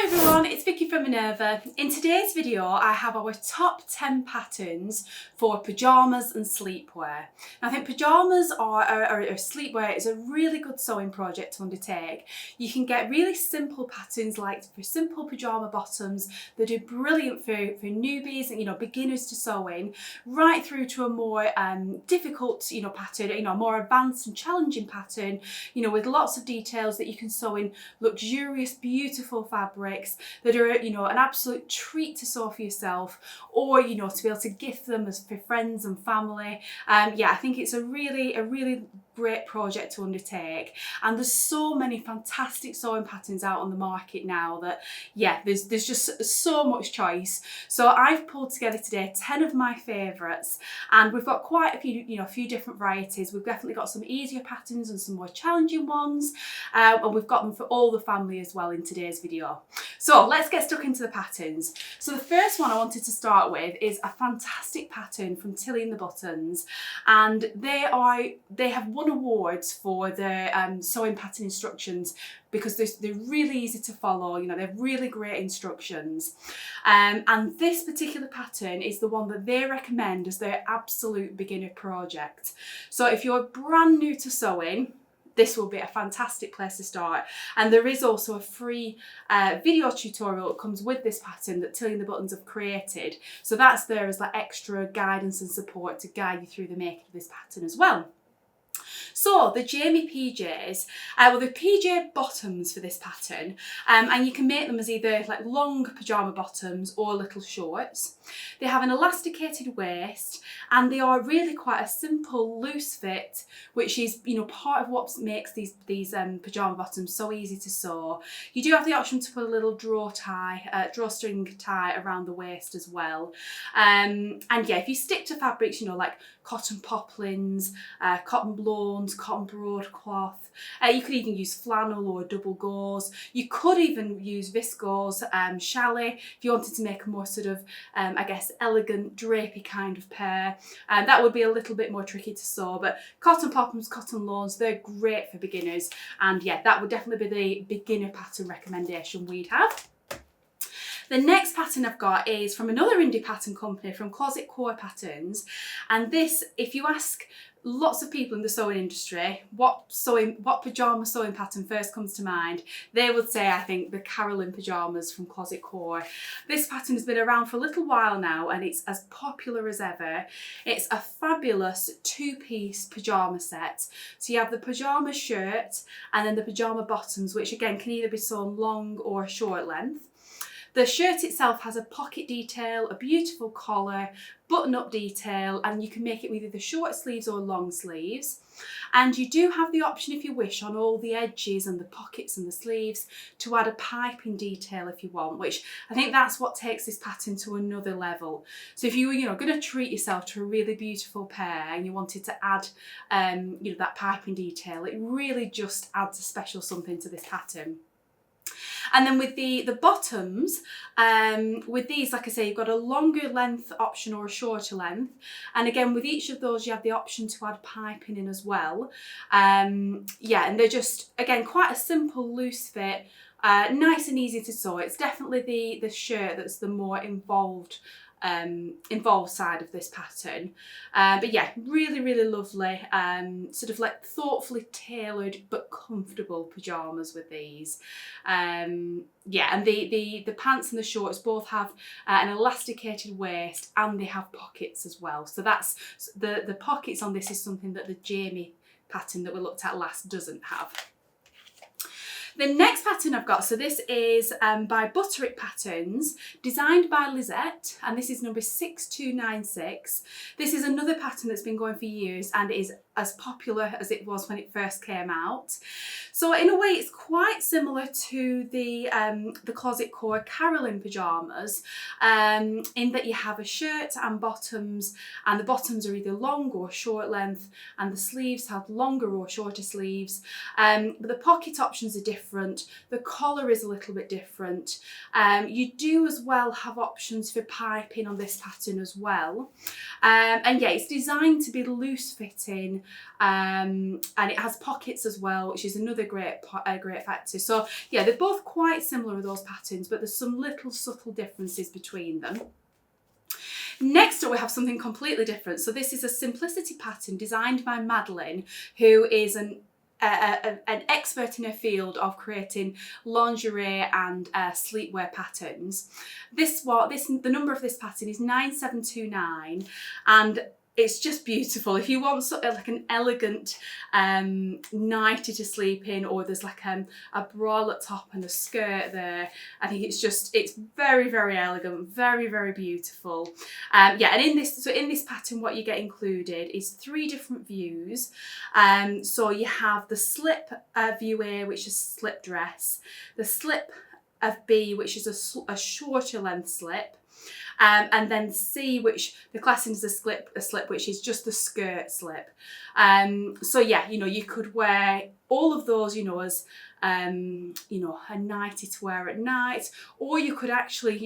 Hi everyone, it's Vicki from Minerva. In today's video I have our top 10 patterns for pyjamas and sleepwear. Now, I think pyjamas or sleepwear is a really good sewing project to undertake. You can get really simple patterns like for simple pyjama bottoms that are brilliant for newbies and beginners to sewing, right through to a more difficult pattern, a more advanced and challenging pattern, with lots of details that you can sew in luxurious, beautiful fabrics that are, an absolute treat to sew for yourself, or, to be able to gift them as for friends and family. Yeah, I think it's a really great project to undertake, and there's so many fantastic sewing patterns out on the market now that, yeah, there's just so much choice. So I've pulled together today 10 of my favourites, and we've got quite a few different varieties. We've definitely got some easier patterns and some more challenging ones, and we've got them for all the family as well in today's video. So let's get stuck into the patterns. So the first one I wanted to start with is a fantastic pattern from Tilly and the Buttons, and they have won awards for their sewing pattern instructions because they're really easy to follow. They're really great instructions, and this particular pattern is the one that they recommend as their absolute beginner project. So if you're brand new to sewing, this will be a fantastic place to start. And there is also a free video tutorial that comes with this pattern that Tilly and the Buttons have created. So that's there as like extra guidance and support to guide you through the making of this pattern as well. So the Jamie PJs, the PJ bottoms for this pattern, and you can make them as either like long pyjama bottoms or little shorts. They have an elasticated waist, and they are really quite a simple loose fit, which is part of what makes these pyjama bottoms so easy to sew. You do have the option to put a little drawstring tie around the waist as well, and yeah, if you stick to fabrics like cotton poplins, cotton blawns, cotton broadcloth. You could even use flannel or double gauze. You could even use viscose, chalet, if you wanted to make a more sort of, I guess, elegant drapey kind of pair. That would be a little bit more tricky to sew, but cotton poplins, cotton lawns, they're great for beginners. And yeah, that would definitely be the beginner pattern recommendation we'd have. The next pattern I've got is from another indie pattern company, from Closet Core Patterns, and this, if you ask lots of people in the sewing industry what pyjama sewing pattern first comes to mind, they would say, I think, the Carolyn pyjamas from Closet Core. This pattern has been around for a little while now, and it's as popular as ever. It's a fabulous two-piece pyjama set. So you have the pyjama shirt and then the pyjama bottoms, which again can either be sewn long or short length. The shirt itself has a pocket detail, a beautiful collar, button-up detail, and you can make it with either short sleeves or long sleeves. And you do have the option, if you wish, on all the edges and the pockets and the sleeves to add a piping detail if you want, which I think that's what takes this pattern to another level. So if you were, going to treat yourself to a really beautiful pair and you wanted to add, that piping detail, it really just adds a special something to this pattern. And then with the bottoms, with these, like I say, you've got a longer length option or a shorter length. And again, with each of those, you have the option to add piping in as well. Yeah, and they're just, again, quite a simple loose fit, nice and easy to sew. It's definitely the shirt that's the more involved side of this pattern, but yeah, really lovely, sort of like thoughtfully tailored but comfortable pyjamas with these. Yeah, and the pants and the shorts both have an elasticated waist, and they have pockets as well. So that's the pockets on this is something that the Jamie pattern that we looked at last doesn't have. The next pattern I've got, so this is by Buttock Patterns, designed by Lizette, and this is number 6296. This is another pattern that's been going for years and is as popular as it was when it first came out. So in a way, it's quite similar to the Closet Core Carolyn pyjamas, in that you have a shirt and bottoms, and the bottoms are either long or short length, and the sleeves have longer or shorter sleeves. But the pocket options are different. The collar is a little bit different. You do as well have options for piping on this pattern as well. And yeah, it's designed to be loose fitting, pattern, and it has pockets as well, which is another great factor. So yeah, they're both quite similar with those patterns, but there's some little subtle differences between them. Next up, we have something completely different. So this is a simplicity pattern designed by Madeline, who is an expert in her field of creating lingerie and sleepwear patterns. The number of this pattern is 9729, and it's just beautiful. If you want sort of like an elegant nightie to sleep in, or there's like a bralette top and a skirt there, I think it's very, very elegant, very, very beautiful. Yeah, and in this pattern, what you get included is 3 different views. So you have the slip view A, which is slip dress, the slip of B, which is a shorter length slip, and then C, which the classing is a slip, which is just the skirt slip. So yeah, you could wear all of those, as a nightie to wear at night, or you could actually,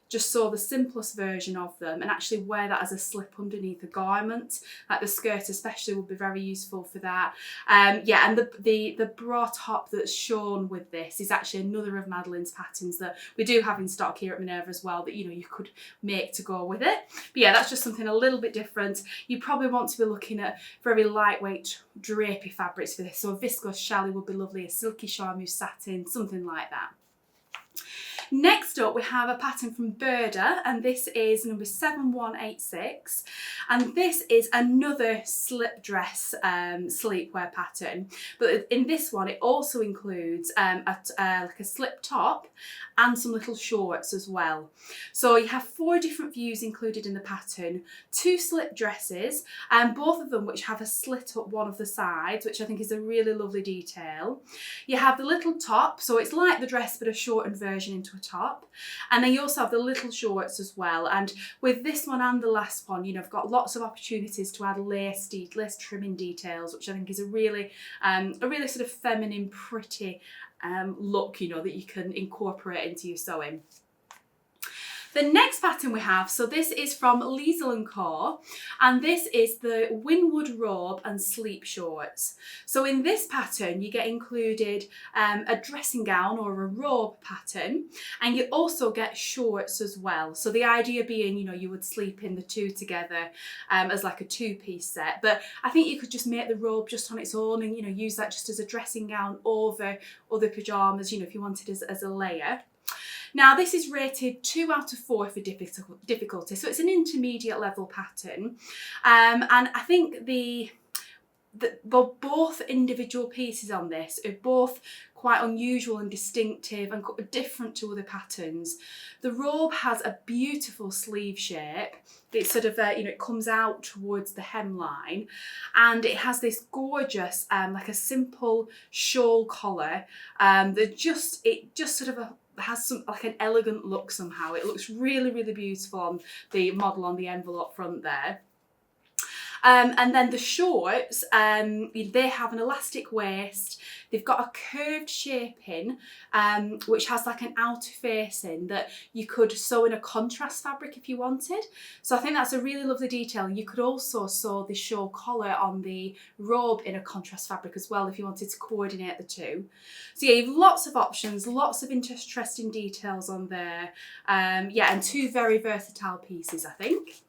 just sew the simplest version of them and actually wear that as a slip underneath a garment. Like the skirt especially would be very useful for that. Yeah, and the bra top that's shown with this is actually another of Madeline's patterns that we do have in stock here at Minerva as well, that you could make to go with it. But yeah, that's just something a little bit different. You probably want to be looking at very lightweight drapey fabrics for this. So a viscose challis would be lovely, a silky charmeuse satin, something like that. Next up, we have a pattern from Burda, and this is number 7186, and this is another slip dress sleepwear pattern, but in this one it also includes like a slip top and some little shorts as well. So you have 4 different views included in the pattern, 2 slip dresses, and both of them which have a slit up one of the sides, which I think is a really lovely detail. You have the little top, so it's like the dress but a shortened version into a top, and then you also have the little shorts as well. And with this one and the last one, I've got lots of opportunities to add lace trimming details, which I think is a really sort of feminine, pretty look, that you can incorporate into your sewing. The next pattern we have, so this is from Liesl & Co, and this is the Winwood Robe and Sleep Shorts. So in this pattern you get included a dressing gown or a robe pattern, and you also get shorts as well. So the idea being, you would sleep in the 2 together as like a 2-piece set, but I think you could just make the robe just on its own and use that just as a dressing gown over other pyjamas, if you wanted as a layer. Now this is rated 2 out of 4 for difficulty, so it's an intermediate level pattern, and I think both individual pieces on this are both quite unusual and distinctive and different to other patterns. The robe has a beautiful sleeve shape. It's sort of it comes out towards the hemline, and it has this gorgeous like a simple shawl collar that just sort of has some like an elegant look somehow. It looks really, really beautiful on the model on the envelope front there. And then the shorts, they have an elastic waist. They've got a curved shaping, which has like an outer facing that you could sew in a contrast fabric if you wanted. So I think that's a really lovely detail. You could also sew the shawl collar on the robe in a contrast fabric as well if you wanted to coordinate the 2. So yeah, you have lots of options, lots of interesting details on there. Yeah, and 2 very versatile pieces, I think.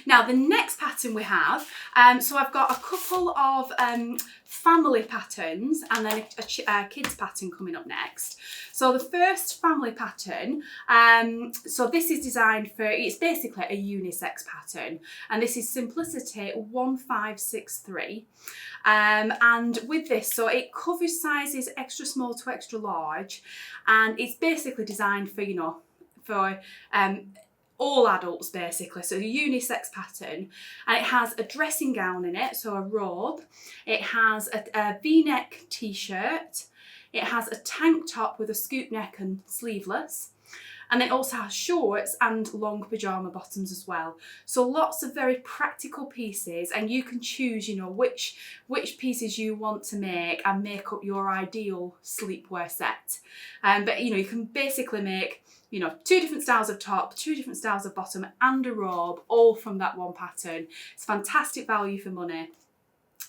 Now the next pattern we have, so I've got a couple of family patterns and then a kids pattern coming up next. So the first family pattern, so this is designed for, it's basically a unisex pattern, and this is Simplicity 1563. And with this, so it covers sizes extra small to extra large, and it's basically designed for, for all adults basically, so a unisex pattern, and it has a dressing gown in it, so a robe. It has a v-neck t-shirt. It has a tank top with a scoop neck and sleeveless, and it also has shorts and long pyjama bottoms as well. So lots of very practical pieces, and you can choose, which pieces you want to make and make up your ideal sleepwear set. But you can basically make you know, 2 different styles of top, 2 different styles of bottom and a robe, all from that one pattern. It's fantastic value for money.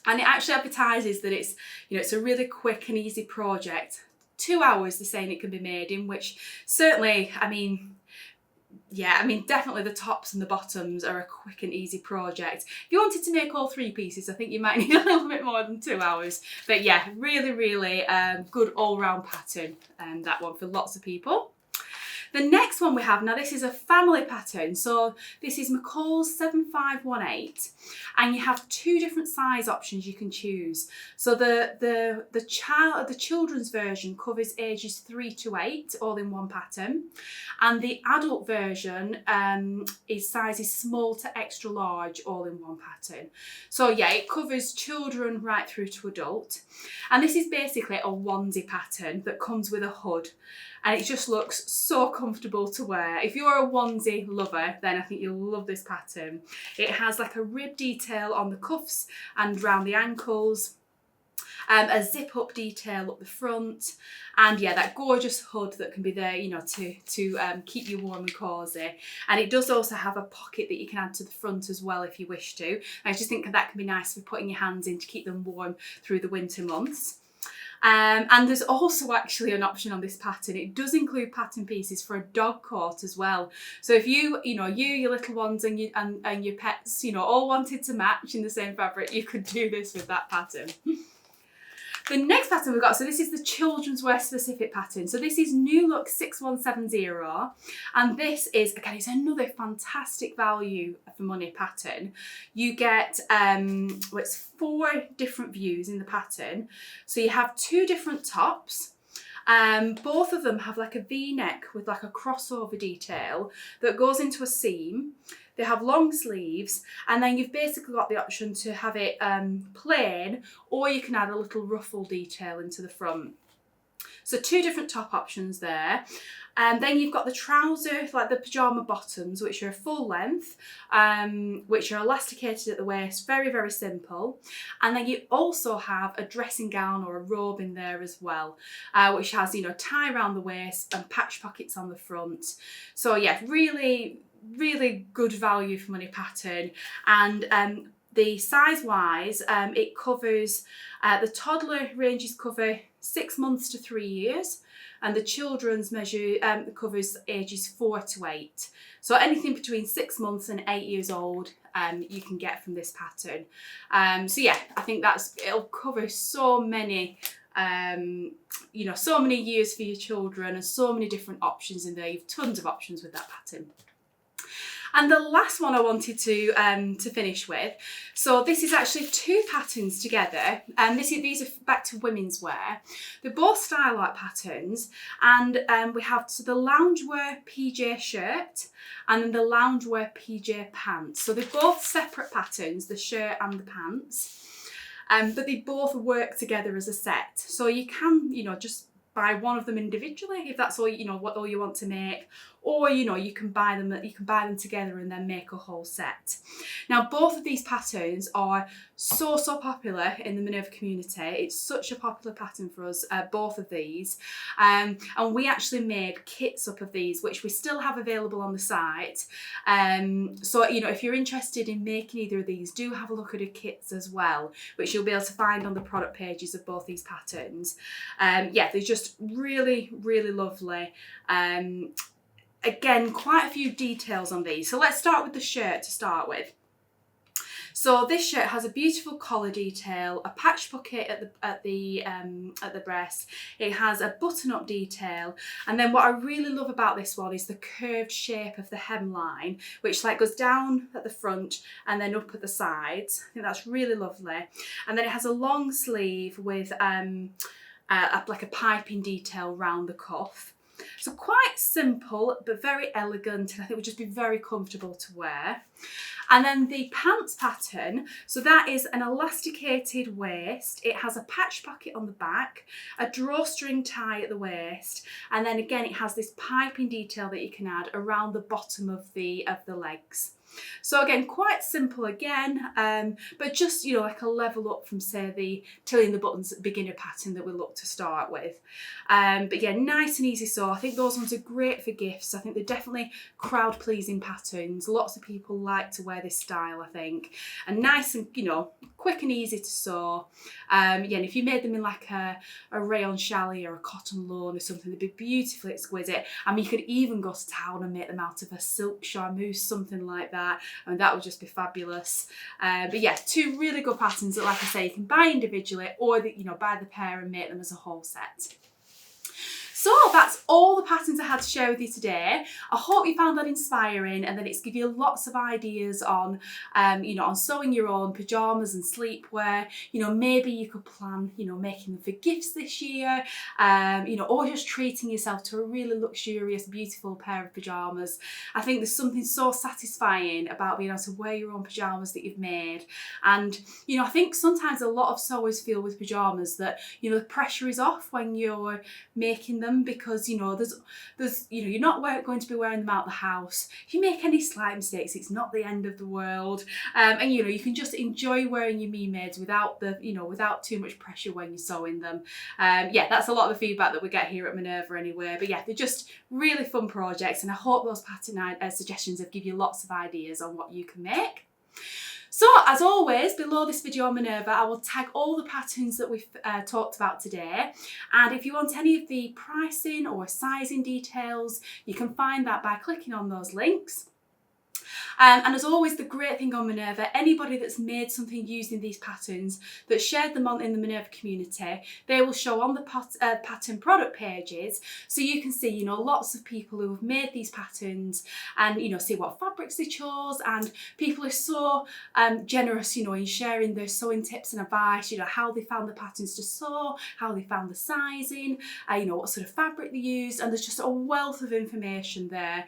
And it actually advertises that it's, you know, it's a really quick and easy project. 2 hours they're saying it can be made in, which certainly, I mean, yeah, I mean, definitely the tops and the bottoms are a quick and easy project. If you wanted to make all 3 pieces, I think you might need a little bit more than 2 hours. But yeah, really, really good all-round pattern, that one for lots of people. The next one we have, now this is a family pattern, so this is McCall's 7518, and you have 2 different size options you can choose. So the children's version covers ages 3 to 8, all in one pattern, and the adult version is sizes small to extra large, all in one pattern. So yeah, it covers children right through to adult, and this is basically a onesie pattern that comes with a hood. And it just looks so comfortable to wear. If you're a onesie lover, then I think you'll love this pattern. It has like a rib detail on the cuffs and around the ankles, a zip up detail up the front, and yeah, that gorgeous hood that can be there, you know, to keep you warm and cosy. And it does also have a pocket that you can add to the front as well if you wish to. I just think that can be nice for putting your hands in to keep them warm through the winter months. And there's also actually an option on this pattern. It does include pattern pieces for a dog coat as well. So if you know, your little ones and your pets, you know, all wanted to match in the same fabric, you could do this with that pattern. The next pattern we've got, so this is the children's wear specific pattern. So this is New Look 6170, and this is, again, it's another fantastic value for money pattern. You get, well, it's 4 different views in the pattern. So you have 2 different tops. Both of them have like a V-neck with like a crossover detail that goes into a seam. They have long sleeves, and then you've basically got the option to have it plain, or you can add a little ruffle detail into the front. So 2 different top options there. And then you've got the trousers, like the pyjama bottoms, which are full length, which are elasticated at the waist, very, very simple. And then you also have a dressing gown or a robe in there as well, which has, you know, tie around the waist and patch pockets on the front. So yeah, really, really good value for money pattern. And the size wise, it covers, the toddler ranges cover 6 months to 3 years, and the children's measure covers ages 4 to 8. So anything between 6 months and 8 years old, you can get from this pattern. So yeah, I think it'll cover so many, you know, so many years for your children, and so many different options in there. You've tons of options with that pattern. And the last one I wanted to finish with, so this is actually 2 patterns together, and these are back to women's wear. They're both style art patterns, and we have the Loungewear PJ shirt and then the Loungewear PJ pants. So they're both separate patterns, the shirt and the pants, but they both work together as a set. So you can, you know, just buy one of them individually if that's all, you know, what all you want to make, or, you know, you can buy them together and then make a whole set. Now, both of these patterns are so popular in the Minerva community. It's such a popular pattern for us, both of these, and we actually made kits up of these, which we still have available on the site. So, you know, if you're interested in making either of these, do have a look at the kits as well, which you'll be able to find on the product pages of both these patterns. Yeah, they're just really, really lovely. Again, quite a few details on these. So let's start with the shirt to start with. So this shirt has a beautiful collar detail, a patch pocket at the breast. It has a button-up detail, and then what I really love about this one is the curved shape of the hemline, which like goes down at the front and then up at the sides. I think that's really lovely. And then it has a long sleeve with like a piping detail round the cuff. So quite simple, but very elegant, and I think would just be very comfortable to wear. And then the pants pattern, so that is an elasticated waist. It has a patch pocket on the back, a drawstring tie at the waist, and then again it has this piping detail that you can add around the bottom of the legs. So again, quite simple again, but just, you know, like a level up from, say, the tilling the buttons beginner pattern that we look to start with. But yeah, nice and easy sew. I think those ones are great for gifts. I think they're definitely crowd pleasing patterns. Lots of people like to wear this style, I think, and nice and, you know, quick and easy to sew. Yeah, and if you made them in like a rayon challis or a cotton lawn or something, they'd be beautifully exquisite. I mean, you could even go to town and make them out of a silk charmeuse, something like that. I mean, that would just be fabulous. But yeah, two really good patterns that, like I say, you can buy individually or, you know, buy the pair and make them as a whole set. So that's all the patterns I had to share with you today. I hope you found that inspiring and that it's given you lots of ideas on, you know, on sewing your own pajamas and sleepwear. You know, maybe you could plan, you know, making them for gifts this year, you know, or just treating yourself to a really luxurious, beautiful pair of pajamas. I think there's something so satisfying about being able to wear your own pajamas that you've made. And, you know, I think sometimes a lot of sewers feel with pajamas that, you know, the pressure is off when you're making them, because, you know, there's you know, you're not going to be wearing them out the house. If you make any slight mistakes, it's not the end of the world, and you know, you can just enjoy wearing your me-mades without the, you know, without too much pressure when you're sewing them. Yeah, that's a lot of the feedback that we get here at Minerva anyway. But yeah, they're just really fun projects, and I hope those pattern suggestions have given you lots of ideas on what you can make. So as always, below this video on Minerva, I will tag all the patterns that we've talked about today. And if you want any of the pricing or sizing details, you can find that by clicking on those links. And as always, the great thing on Minerva, anybody that's made something using these patterns, that shared them on in the Minerva community, they will show on the pattern product pages, so you can see, you know, lots of people who have made these patterns and, you know, see what fabrics they chose. And people are so generous, you know, in sharing their sewing tips and advice, you know, how they found the patterns to sew, how they found the sizing, you know, what sort of fabric they used, and there's just a wealth of information there,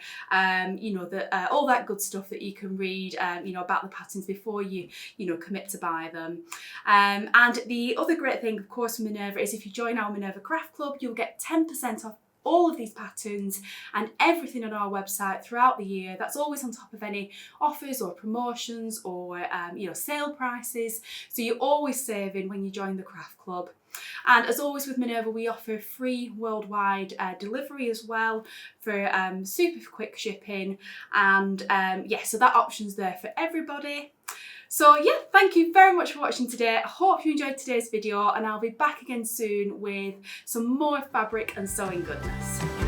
you know, that all that good stuff that you can read, you know, about the patterns before you know, commit to buy them. And the other great thing, of course, with Minerva is if you join our Minerva Craft Club, you'll get 10% off all of these patterns and everything on our website throughout the year. That's always on top of any offers or promotions or, you know, sale prices. So you're always saving when you join the Craft Club. And as always with Minerva, we offer free worldwide delivery as well for super quick shipping. And yeah, so that option's there for everybody. So yeah, thank you very much for watching today. I hope you enjoyed today's video, and I'll be back again soon with some more fabric and sewing goodness.